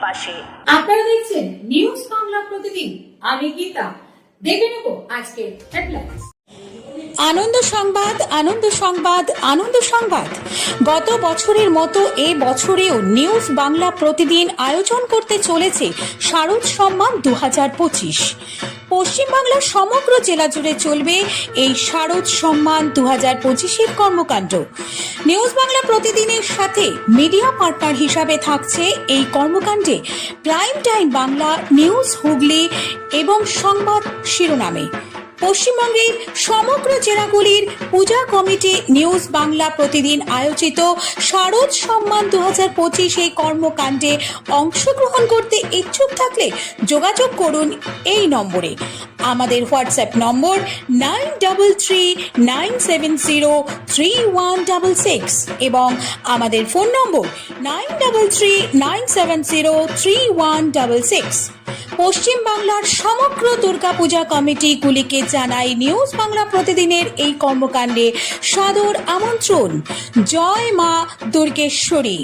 পাশে। আপনারা দেখছেন নিউজ বাংলা প্রতিদিন, আমি গীতা। দেখে নেব আজকে হেডলাইন্স। আনন্দ সংবাদ, আনন্দ সংবাদ, আনন্দ সংবাদ। গত বছরের মতো এ বছরেও নিউজ বাংলা প্রতিদিন আয়োজন করতে চলেছে শারদ সম্মান 2025। পশ্চিমবাংলার সমগ্র জেলা জুড়ে চলবে এই শারদ সম্মান 2025-এর কর্মকাণ্ড। নিউজ বাংলা প্রতিদিনের সাথে মিডিয়া পার্টনার হিসাবে থাকছে এই কর্মকাণ্ডে prime time Bangla, news Hooghly এবং সংবাদ শিরোনামে। পশ্চিমবঙ্গের সমগ্র জেলাগুলির পূজা কমিটি নিউজ বাংলা প্রতিদিন আয়োজিত শারদ সম্মান 2025 এই কর্মকাণ্ডে অংশগ্রহণ করতে ইচ্ছুক থাকলে যোগাযোগ করুন এই নম্বরে। আমাদের হোয়াটসঅ্যাপ নম্বর 9339703166 এবং আমাদের ফোন নম্বর 9339703166। পশ্চিম বাংলার সমগ্র দুর্গাপূজা কমিটিগুলিকে জানাই নিউজ বাংলা প্রতিদিনের এই কর্মকাণ্ডে সাদর আমন্ত্রণ। জয় মা দুর্গেশ্বরী।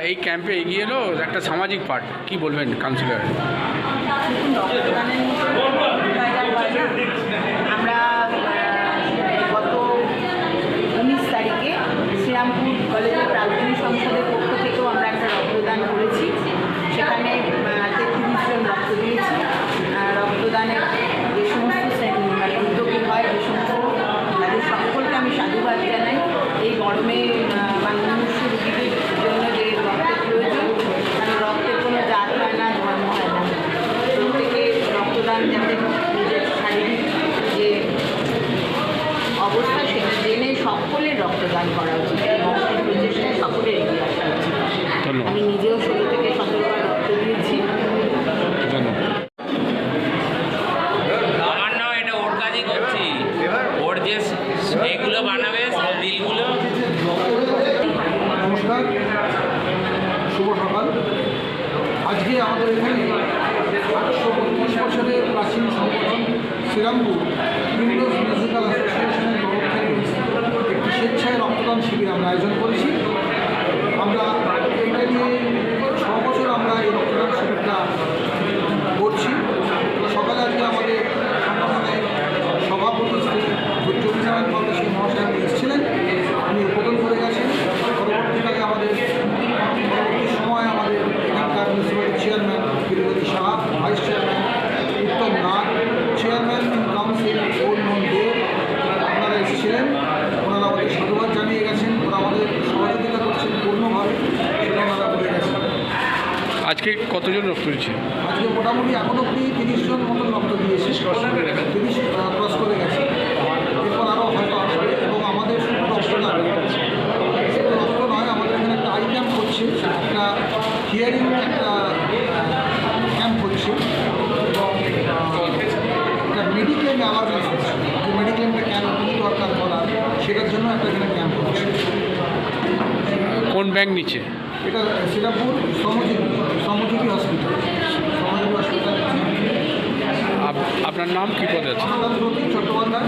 এই ক্যাম্পে এগিয়ে এলো একটা সামাজিক পার্ট, কি বলবেন কাউন্সিলর? আমরা গত 19 তারিখে শ্রীরামপুর কলেজের প্রাথমিক সংসদের পক্ষ থেকেও আমরা একটা রক্তদান করেছি। সেখানে 33 জন রক্ত দিয়েছি। রক্তদানের যে সমস্ত উদ্যোগী হয়, যে সমস্ত তাদের সকলকে আমি সাধুবাদ জানাই। এই গরমে মানুষ রোগীদের জন্য যে রক্তের প্রয়োজন, কারণ রক্তের কোনো জাত হয় না, ধর্ম হয় না। প্রত্যেকে রক্তদান যাতে নিজের শারীরিক যে অবস্থা সেটা জেনে সকলের রক্তদান করা উচিত। এই প্রচেষ্টায় সকলের এগিয়ে আসা উচিত। আমি নিজেও 16 থেকে 17 বার রক্ত দিয়েছি। এগুলো বানাবে রিলগুলো। নমস্কার, শুভ সকাল। আজকে আমাদের এখানে 125 বছরের প্রাচীন সংগঠন শ্রীরামপুর উইন্ডোজ মিউজিক্যাল অ্যাসোসিয়েশনের তরফ থেকে একটি স্বেচ্ছায় রক্তদান শিবির আমরা আয়োজন করেছি। আমরা এটা নিয়ে 6 বছর আমরা এই রক্তদান শিবিরটা করছি। সকালে আজকে আমাদের সংগঠনের সভাপতি শ্রী দুর্যোগনারায়ণ কলেজের মহাশয় এসেছিলেন, উনি উদ্বোধন করে গেছেন। পরবর্তীকালে পরবর্তী সময় আমাদের এখানকার municipality chairman Giripati Saha, vice chairman Uttam Nath, chairman in council Arun Dev, ওনারা এসেছিলেন। ওনারা আমাদের সাধুবাদ জানিয়ে গেছেন, ওরা আমাদের সহযোগিতা করছেন পূর্ণভাবে, সেটা ওনারা বলে গেছেন। আজকে কতজন রক্ত দিচ্ছে? আজকে মোটামুটি এখন অব্দি 30 জন মতন রক্ত দিয়েছে, 30 ক্রস করে গেছে। এরপর আরও হয়তো আসবে। এবং আমাদের শুধু রক্তদান, শুধু রক্ত নয়, আমাদের এখানে একটা আই ক্যাম্প হচ্ছে, একটা হিয়ারিং একটা ক্যাম্প হচ্ছে, এবং একটা মেডিক্লেম অ্যাওয়ারনেস হচ্ছে। যে মেডিক্লেমটা কেন কী দরকার করার, সেটার জন্য একটা এখানে ক্যাম্প হচ্ছে। কোন ব্যাংক নিচ্ছে এটা? শ্রীরামপুর শ্রমজীবী হসপিটাল। আপনার নাম কি পদে আছে? চট্টোপাধ্যায়।